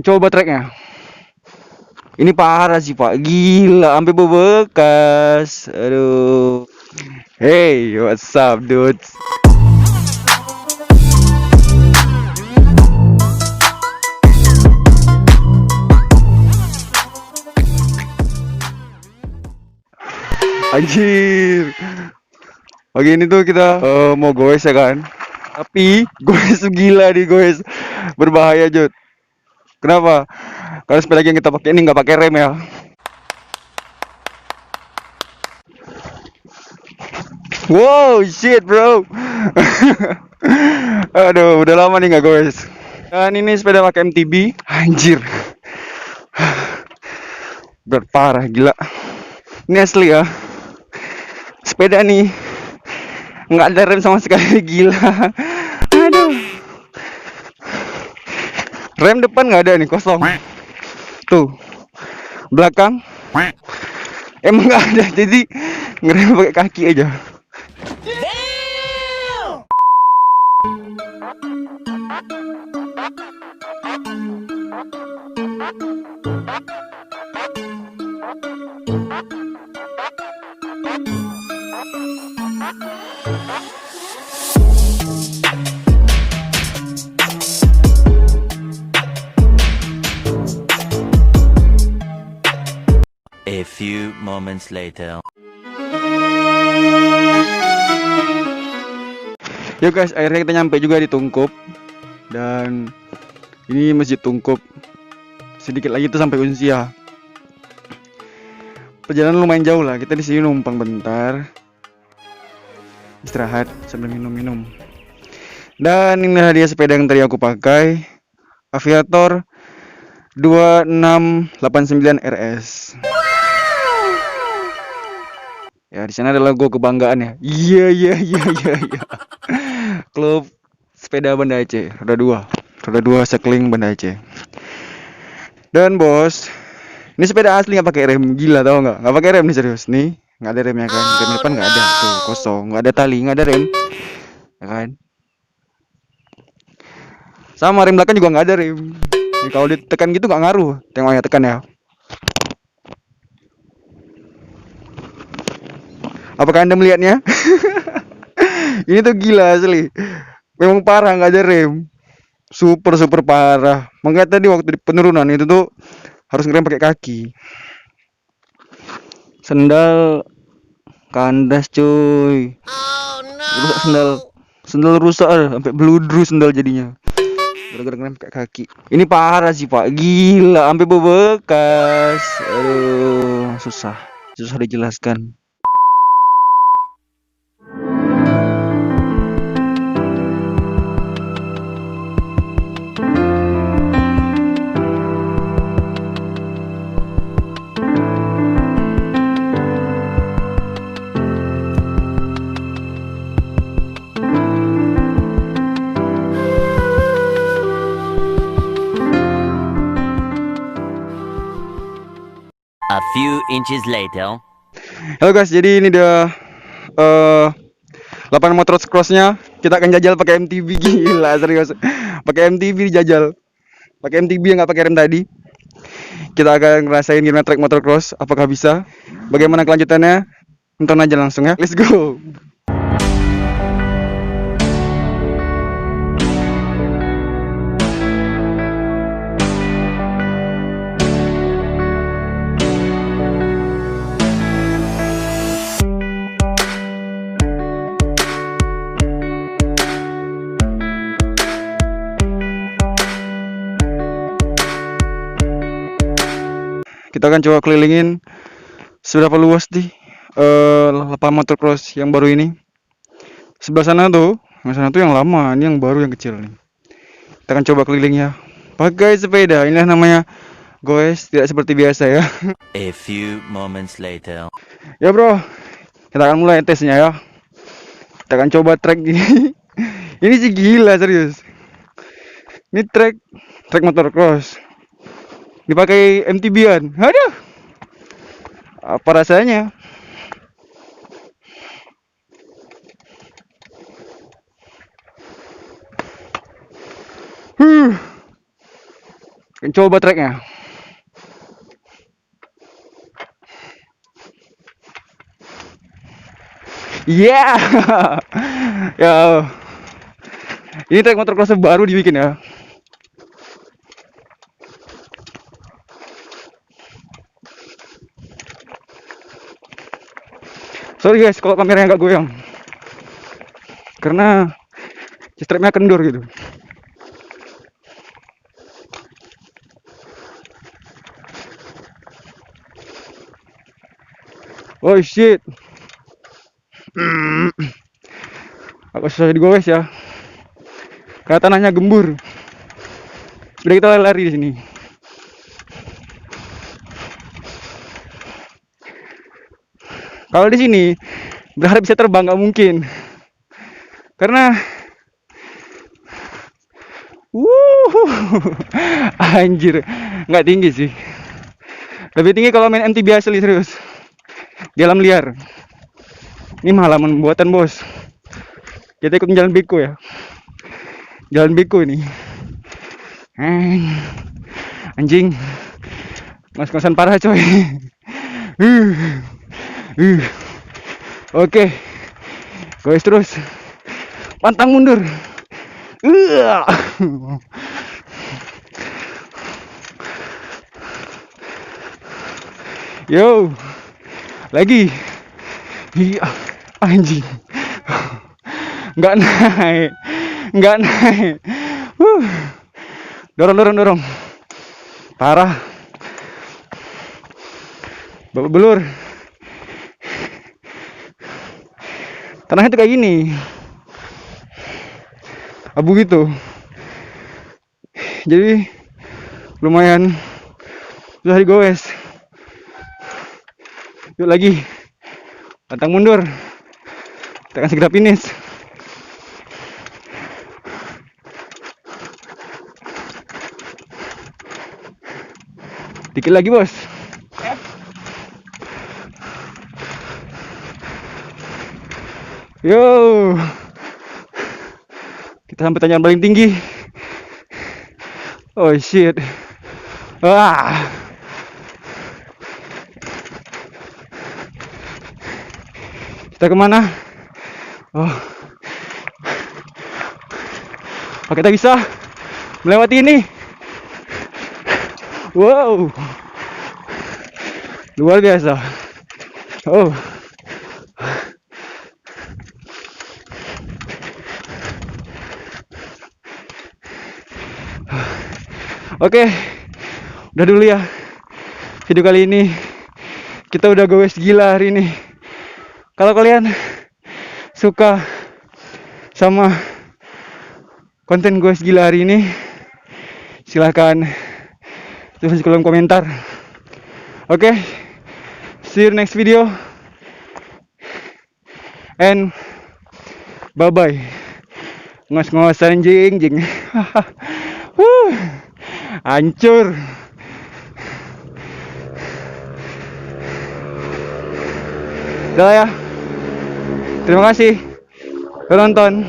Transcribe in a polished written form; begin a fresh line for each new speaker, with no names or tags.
Coba tracknya. Ini parah sih pak, gila, sampai bebekas. Aduh. Hey, what's up, dudes? Anjir. Pagi ini tuh kita mau goes ya kan. Tapi goes gila nih goes. Berbahaya, Jud. Kenapa? Karena sepeda yang kita pakai ini nggak pakai rem ya. Wow, shit, bro. Aduh, udah lama nih nggak goes. Dan ini sepeda pakai MTB. Anjir. Berat parah, gila. Ini asli ya. Sepeda nih nggak ada rem sama sekali, gila. Aduh. Rem depan nggak ada nih, kosong. Tuh, belakang emang nggak ada, jadi ngerem pakai kaki aja.
A few moments later.
Yo guys, akhirnya kita nyampe juga di Tungkup. Dan ini Masjid Tungkup. Sedikit lagi tuh sampai Unsia. Perjalanan lumayan jauh lah. Kita di sini numpang bentar, istirahat sambil minum-minum. Dan ini hadiah sepeda yang tadi aku pakai, Aviator 2689 RS. Ya, di sana ada logo kebanggaan ya. Iya. Klub sepeda Banda Aceh, roda dua sekling Banda Aceh. Dan bos, ini sepeda asli nggak pakai rem, gila tau nggak? Nggak pakai rem nih, serius nih, nggak ada remnya kan? Rem depan nggak ada, tuh kosong, nggak ada tali, nggak ada rem, ya kan? Sama rem belakang juga nggak ada rem. Nih, kalau ditekan gitu nggak ngaruh, tengoknya tekan ya. Apakah anda melihatnya? Ini tuh gila asli, memang parah nggak ada rem, super parah. Makanya tadi waktu di penurunan itu tuh harus ngerem pakai kaki. Sendal kandas cuy. Rusak sendal rusak sampai bludru sendal jadinya gara-gara ngerem pakai kaki. Ini parah sih pak, gila, sampai bebekas. Aduh, susah dijelaskan.
A few inches later.
Halo guys, jadi ini dia lapangan motor crossnya. Kita akan jajal pakai MTB, gila serius. Pakai MTB dijajal. Pakai MTB yang nggak pakai rem tadi. Kita akan ngerasain gimana trek motocross, apakah bisa? Bagaimana kelanjutannya? Nonton aja langsung ya. Let's go. Kita akan coba kelilingin seberapa luas nih lapangan motocross yang baru ini. Sebelah sana tuh, yang lama, ini yang baru yang kecil nih. Kita akan coba kelilingnya pakai sepeda. Inilah namanya goes, tidak seperti biasa ya.
A few moments later.
Ya bro, kita akan mulai tesnya ya. Kita akan coba trek ini. Ini sih gila serius. Ini trek motocross. Dipakai MTB-an. Aduh. Apa rasanya? Coba tracknya. Yeah. Ya, ini track motocross baru dibikin ya. Sorry guys kalau kameranya agak goyang, karena strapnya kendur gitu. Oh shit. Agak susah digowes ya, karena tanahnya gembur. Udah kita lari di sini. Kalau di sini berharap bisa terbang nggak mungkin, karena anjir, nggak tinggi sih. Lebih tinggi kalau main MTB asli serius. Di alam liar. Ini halaman buatan bos. Kita ikut jalan beko ya. Jalan beko ini. Anjing. Mas-masan parah coy. Oke. Guys terus. Pantang mundur. Yo. Lagi. Iya. Anjing. Nggak naik. Nggak naik. Dorong. Parah. Babak belur. Tanahnya tuh kayak gini. Abu gitu. Jadi lumayan susah digowes. Yuk lagi. Pantang mundur. Kita akan segera finish. Dikit lagi bos. Yo. Kita sampai tanjakan paling tinggi. Oh shit. Wah. Kita kemana? Oh. Oh, kita bisa melewati ini. Wow. Luar biasa. Oh. Oke. Udah dulu ya video kali ini. Kita udah gowes gila hari ini. Kalau kalian suka sama konten gowes gila hari ini, silahkan tulis di kolom komentar. Oke, see you next video and bye bye. Ngos-ngosan jing. Hancur. Udah ya. Terima kasih udah nonton.